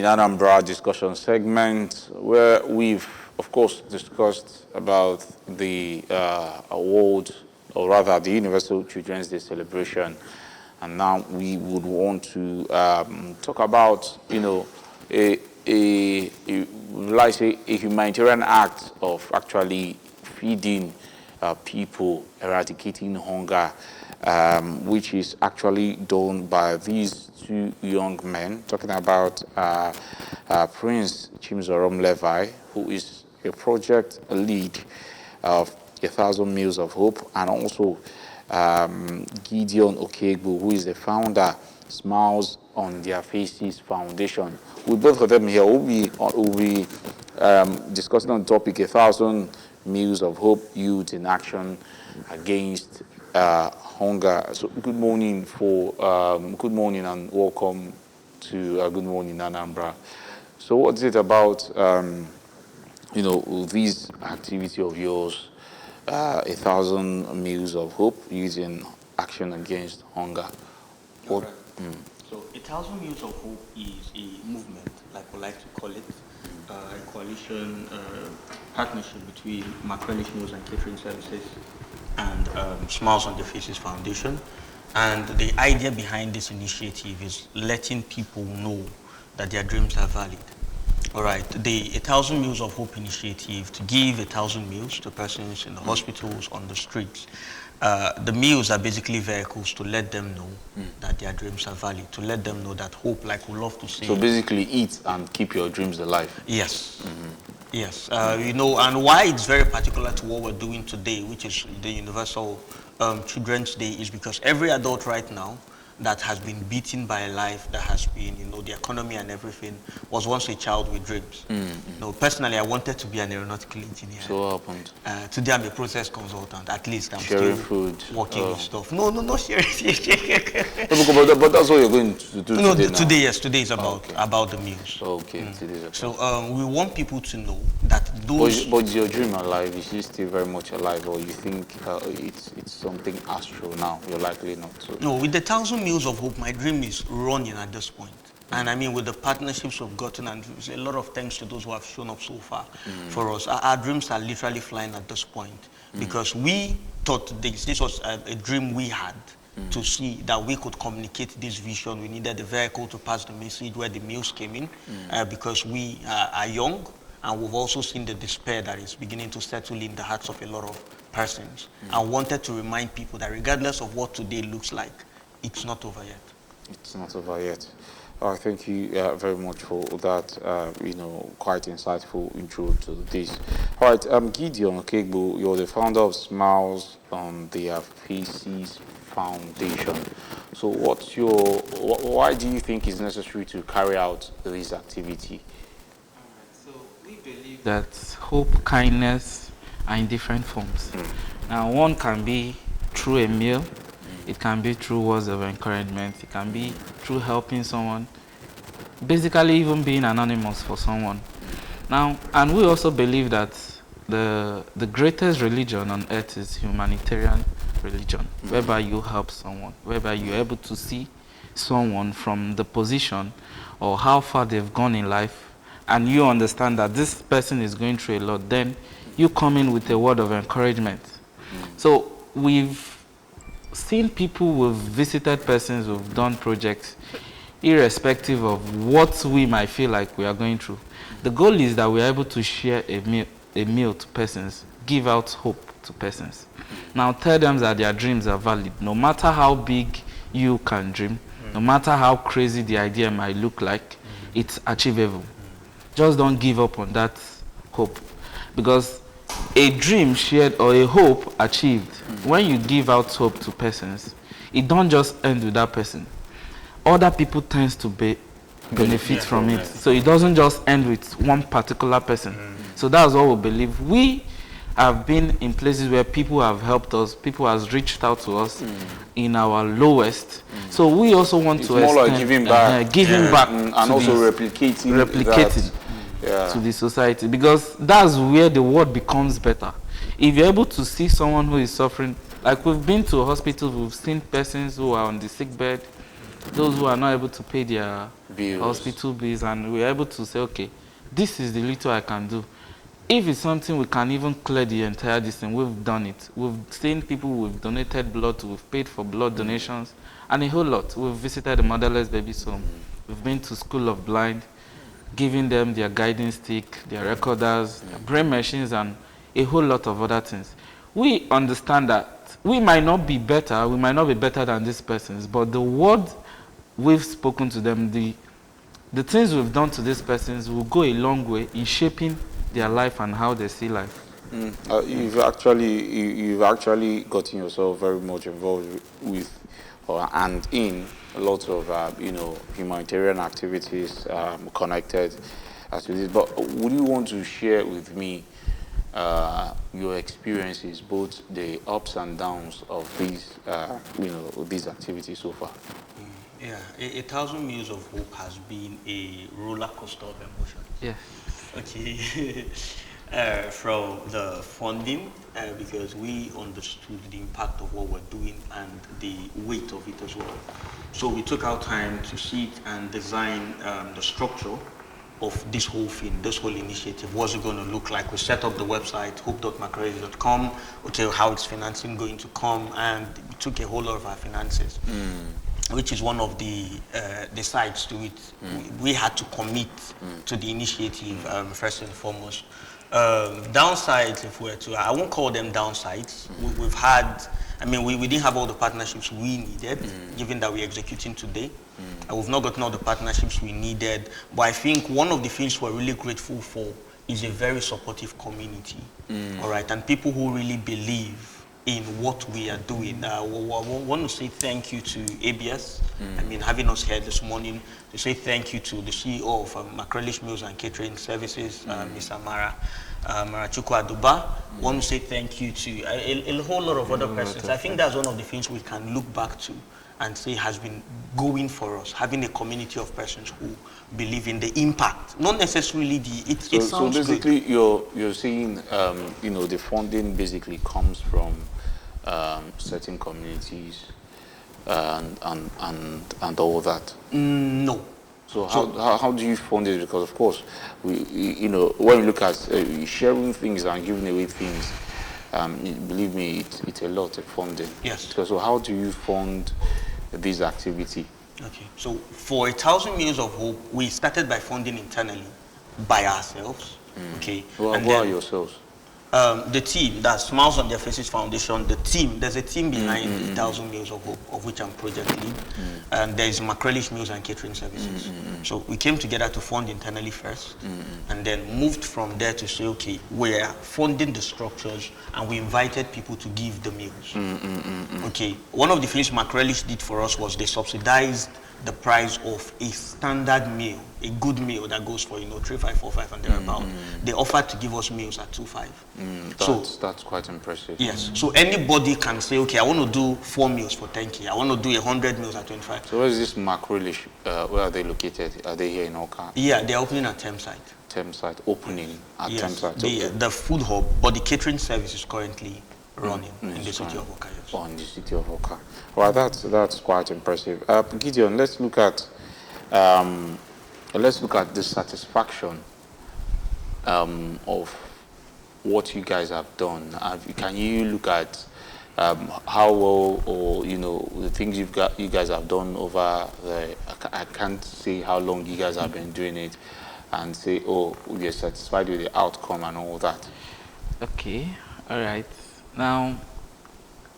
morning, Anambra discussion segment, where we've, of course, discussed about the award, or rather the Universal Children's Day celebration. And now we would want to talk about, like say, a humanitarian act of actually feeding people, eradicating hunger, which is actually done by these two young men, talking about Prince Chimzorom Levi, who is a project lead of 1,000 Meals of Hope, and also Gideon Okegbu, who is the founder, Smiles on Their Faces Foundation. With both of them here, we'll be discussing on the topic 1,000 Meals of Hope, Youth in Action Against Hunger. So good morning and welcome to Good Morning Anambra. So what's it about, this activity of yours, 1,000 Meals of Hope, Youth in Action Against Hunger? What? Right. So 1,000 Meals of Hope is a movement, like we like to call it, a coalition partnership between Macrelish Meals and Catering Services and Smiles on Their Faces Foundation. And the idea behind this initiative is letting people know that their dreams are valid. All right, the 1,000 Meals of Hope initiative, to give 1,000 meals to persons in the hospitals, on the streets. The meals are basically vehicles to let them know that their dreams are valid, to let them know that hope, like we love to say. So basically eat and keep your dreams alive. Yes. Yes. And why it's very particular to what we're doing today, which is the Universal Children's Day, is because every adult right now that has been beaten by life, that has been, the economy and everything, was once a child with dreams. Personally, I wanted to be an aeronautical engineer. So what happened? Today, I'm a process consultant. At least I'm sharing still food. Working with stuff. No, sharing. But that's what you're going to do today now. Today is about the meals. Okay, So we want people to know that those... But is your dream alive? Is it still very much alive, or you think it's something astral now? You're likely not to. No, with the 1,000 Meals of Hope, my dream is running at this point. And I mean, with the partnerships we've gotten, and a lot of thanks to those who have shown up so far for us, our dreams are literally flying at this point. Because we thought this was a dream we had, to see that we could communicate this vision. We needed a vehicle to pass the message where the meals came in, because we are young, and we've also seen the despair that is beginning to settle in the hearts of a lot of persons. And wanted to remind people that regardless of what today looks like, it's not over yet. It's not over yet. Thank you very much for that, quite insightful intro to this. All right, Gideon Okegbu, you're the founder of Smiles on Their Faces Foundation. So why do you think it's necessary to carry out this activity? So we believe that hope, kindness are in different forms. Now, one can be through a meal. It can be through words of encouragement. It can be through helping someone. Basically, even being anonymous for someone. Now, and we also believe that the greatest religion on earth is humanitarian religion, whereby you help someone, whereby you're able to see someone from the position or how far they've gone in life, and you understand that this person is going through a lot, then you come in with a word of encouragement. So we've seen people who've visited persons who've done projects, irrespective of what we might feel like we are going through. The goal is that we're able to share a meal to persons, give out hope to persons. Now tell them that their dreams are valid. No matter how big you can dream, no matter how crazy the idea might look like, it's achievable. Just don't give up on that hope. Because a dream shared or a hope achieved, when you give out hope to persons, it don't just end with that person. Other people tend to benefit from it. So it doesn't just end with one particular person. So that's what we believe. We have been in places where people have helped us, people have reached out to us in our lowest. So we also want to extend, more like giving back, and also replicating to the society, because that's where the world becomes better. If you're able to see someone who is suffering, like we've been to hospitals, we've seen persons who are on the sick bed, those who are not able to pay their Bills. hospital bills, and we're able to say, okay, this is the little I can do. If it's something we can even clear the entire distance, we've done it. We've seen people we've donated blood to, we've paid for blood donations, and a whole lot. We've visited the motherless babies home. We've been to School of Blind, giving them their guiding stick, their recorders, their brain machines, and a whole lot of other things. We understand that we might not be better, we might not be better than these persons, but the word we've spoken to them, the things we've done to these persons will go a long way in shaping their life and how they see life. You've actually gotten yourself very much involved with and in a lot of humanitarian activities connected to this. But would you want to share with me your experiences, both the ups and downs of these activities so far? Yeah, a thousand meals of hope has been a roller coaster of emotion. Yeah. Okay. From the funding, because we understood the impact of what we're doing and the weight of it as well. So we took our time to sit and design the structure of this whole thing, this whole initiative. What's it going to look like? We set up the website, hope.macaroni.com. Okay, how is financing going to come? And we took a whole lot of our finances. Which is one of the sides to it. We had to commit to the initiative first and foremost. Downsides, if we were to, I won't call them downsides. We've had, we didn't have all the partnerships we needed, given that we're executing today. We've not gotten all the partnerships we needed, but I think one of the things we're really grateful for is a very supportive community, all right, and people who really believe in what we are doing. I want to say thank you to ABS. Having us here this morning, to say thank you to the CEO of Macrelish Meals and Catering Services, Ms. Amara Chukwu Aduba. Want to say thank you to a whole lot of other persons. I think that's one of the things we can look back to and say has been going for us, having a community of persons who believe in the impact, not necessarily it sounds so basically good. you're saying the funding basically comes from certain communities and all that. No. So how do you fund it? Because of course, when you look at sharing things and giving away things, believe me, it's a lot of funding. Yes. So how do you fund this activity? Okay. So for 1,000 Meals of Hope, we started by funding internally by ourselves. Okay. Who are yourselves? The team, that's Smiles on Their Faces Foundation, the team, there's a team behind 1,000 Meals of Hope, of which I'm project lead, and there's Macrelish Meals and Catering Services. So we came together to fund internally first, and then moved from there to say, okay, we're funding the structures, and we invited people to give the meals. Okay, one of the things Macrelish did for us was they subsidized the price of a standard meal, a good meal that goes for 3,545 and thereabout. They offered to give us meals at 2,500. That's quite impressive. Yes. So anybody can say, okay, I want to do 4 meals for 10K. I want to do 100 meals at 25. So where is this Macrelish? Where are they located? Are they here in Oka? Yeah, they're opening at Thameside. Thameside, opening at Thameside. The food hub, but the catering service is currently running in the city of Oka. Yes. In the city of Oka. Well, that's quite impressive. Gideon, let's look at the satisfaction of what you guys have done. Can you look at how well, or the things you guys have done over the? I can't say how long you guys have been doing it, and say, oh, we are satisfied with the outcome and all that. Okay, all right. Now,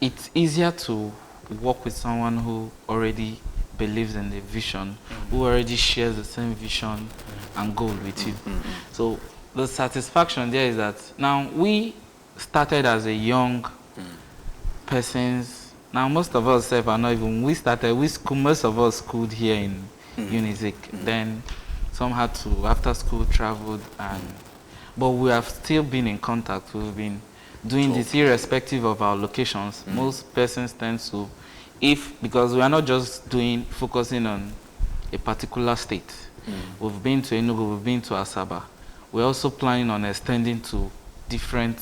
it's easier to work with someone who already believes in the vision, who already shares the same vision and goal with you. So the satisfaction there is that now we started as a young persons. Now most of us are not even, most of us schooled here in Unizik. Then some had to, after school, traveled, but we have still been in contact. We've been doing this irrespective of our locations. Most persons tend to, because we are not just focusing on a particular state. We've been to Enugu, we've been to Asaba. We're also planning on extending to different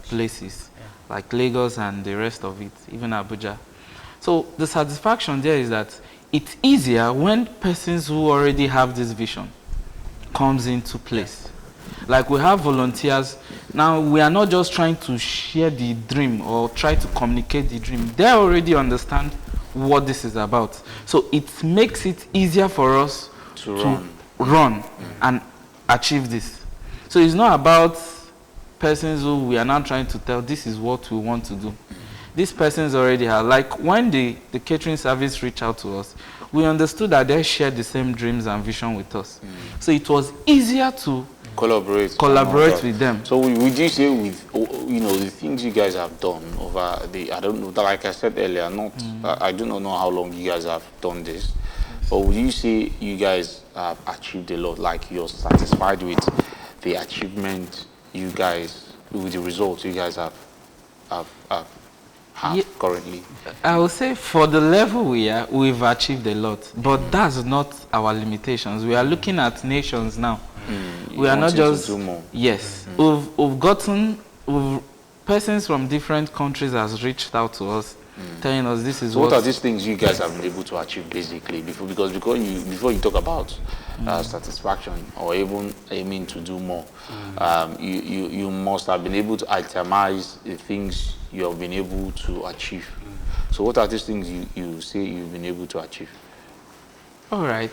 places, like Lagos and the rest of it, even Abuja. So the satisfaction there is that it's easier when persons who already have this vision comes into place. Like we have volunteers. Now we are not just trying to share the dream or try to communicate the dream. They already understand what this is about. So it makes it easier for us to run and achieve this. So it's not about persons who we are now trying to tell this is what we want to do. These persons already have, like when the catering service reached out to us, we understood that they shared the same dreams and vision with us. So it was easier to collaborate with them. So would you say with, the things you guys have done over the, I don't know, like I said earlier, I do not know how long you guys have done this, but would you say you guys have achieved a lot, like you're satisfied with the achievement you guys, with the results you guys have currently? I would say for the level we are, we've achieved a lot, but that's not our limitations. We are looking at nations now. We are not just do more. Yes, we've gotten persons from different countries has reached out to us, telling us this is so what are these things you guys have been able to achieve basically before you talk about satisfaction or even aiming to do more, you must have been able to itemize the things you have been able to achieve. So what are these things you say you've been able to achieve? All right.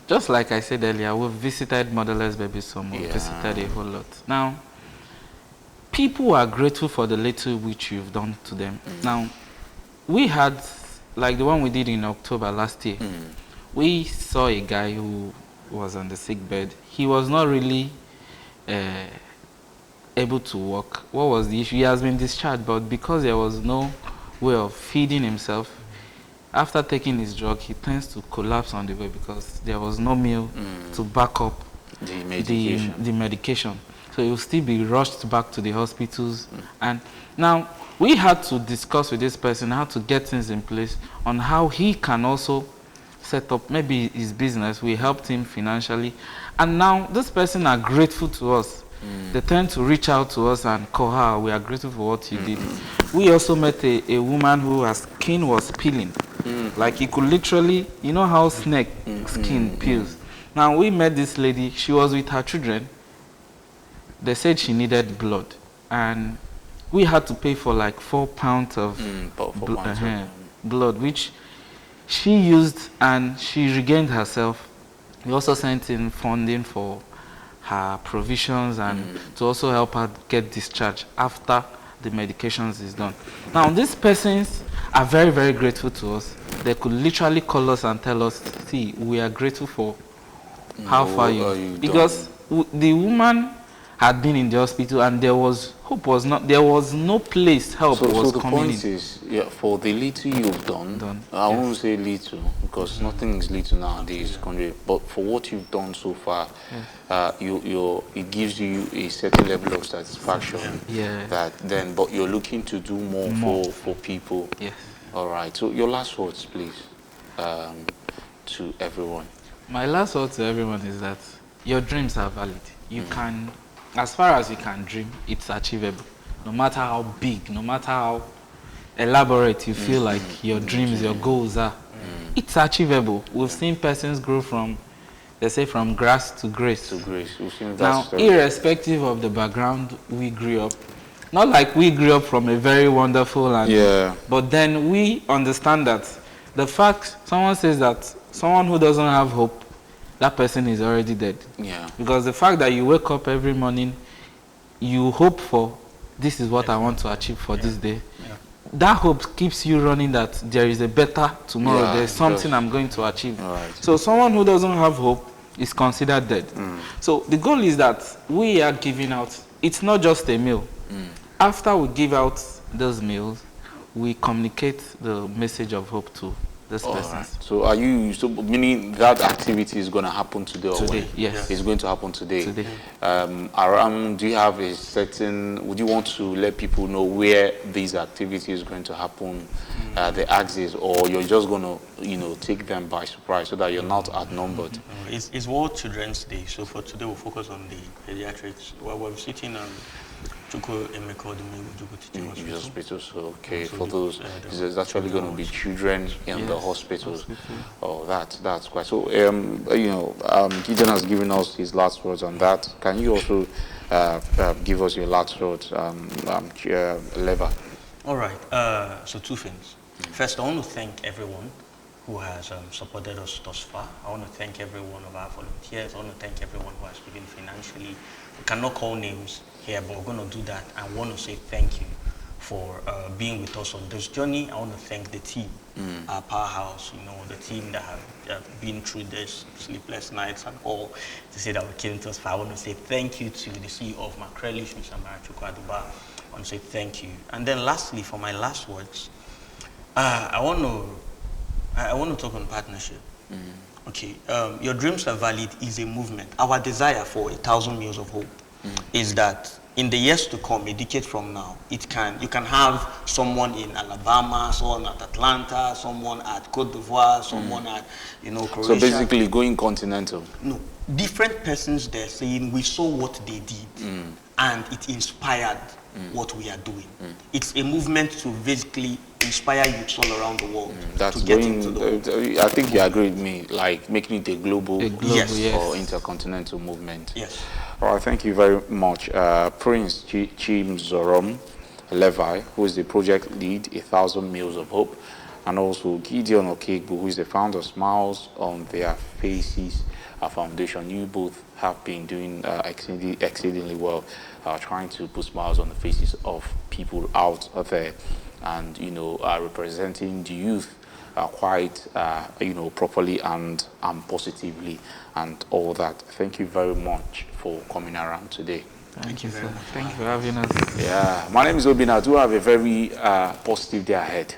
Just like I said earlier, we've visited Motherless Babies Home, we've visited a whole lot. Now, people are grateful for the little which you've done to them. Now, we had, like the one we did in October last year, we saw a guy who was on the sick bed. He was not really able to walk. What was the issue? He has been discharged, but because there was no way of feeding himself, after taking his drug, he tends to collapse on the way because there was no meal to back up the medication. So he will still be rushed back to the hospitals. And now we had to discuss with this person how to get things in place on how he can also set up maybe his business. We helped him financially. And now this person are grateful to us. They tend to reach out to us and call her, we are grateful for what you did. We also met a woman who her skin was peeling. Like he could literally, you know how snake skin peels. Now we met this lady, she was with her children. They said she needed blood. And we had to pay for like 4 pounds of blood, which she used and she regained herself. We also sent in funding for her provisions and to also help her get discharged after the medications is done. Now these persons are very, very grateful to us. They could literally call us and tell us, see, we are grateful for how far you because the woman had been in the hospital and there was no place help was coming in. So the point is, for the little you've done. I won't say little because nothing is little nowadays, but for what you've done so far, it gives you a certain level of satisfaction. But you're looking to do more. For people. Yes. All right. So your last words, please, to everyone. My last word to everyone is that your dreams are valid. You can, as far as you can dream, it's achievable. No matter how big, no matter how elaborate you feel like your dreams, your goals are, it's achievable. We've seen persons grow from, they say, from grass to grace. We've seen that now, story. Irrespective of the background we grew up, not like we grew up from a very wonderful and but then we understand that the fact someone says that someone who doesn't have hope, that person is already dead. Because the fact that you wake up every morning, you hope for, this is what I want to achieve for this day. That hope keeps you running that there is a better tomorrow, there's something I'm going to achieve. So someone who doesn't have hope is considered dead. So the goal is that we are giving out, it's not just a meal. After we give out those meals, we communicate the message of hope to this person. So are you, meaning that activity is going to happen today? Today, yes. It's going to happen today. Do you have a certain, would you want to let people know where these activities is going to happen, the axis, or you're just going to, take them by surprise so that you're not outnumbered? It's World Children's Day, so for today we'll focus on the pediatrics. While we're sitting Chukwu Emeka Odumegwu Ojukwu Teaching In Hospital. hospitals, okay. So For those, there's actually going to be children in the hospitals. Oh, that's quite. So, Gideon has given us his last words on that. Can you also give us your last words, Lever? All right. So two things. First, I want to thank everyone who has supported us thus far. I want to thank every one of our volunteers. I want to thank everyone who has given financially. We cannot call names here, but we're going to do that. I want to say thank you for being with us on this journey. I want to thank the team, our powerhouse, the team that have been through this sleepless nights and all to say that we came to us far. I want to say thank you to the CEO of Macrelish, Mr. Marachukwu Aduba. I want to say thank you. And then lastly, for my last words, I want to talk on partnership. Okay, Your Dreams Are Valid is a movement. Our desire for 1,000 Meals of Hope is that in the years to come, a decade from now, you can have someone in Alabama, someone at Atlanta, someone at Cote d'Ivoire, someone at Croatia. So basically going continental. No, different persons there saying we saw what they did and it inspired what we are doing. It's a movement to basically inspire youths all around the world That's to get into the I think you agree with me, like making it a global, yes. or intercontinental movement. Yes. All right, thank you very much. Prince Chimzorom Levi, who is the project lead, 1,000 Meals of Hope, and also Gideon Okegbu, who is the founder of Smiles on Their Faces Foundation. You both have been doing exceedingly well, trying to put smiles on the faces of people out there, and representing the youth quite properly and positively and all that. Thank you very much for coming around today. Thank you, sir. Thank you for having us. Yeah, my name is Obina. Do have a very positive day ahead.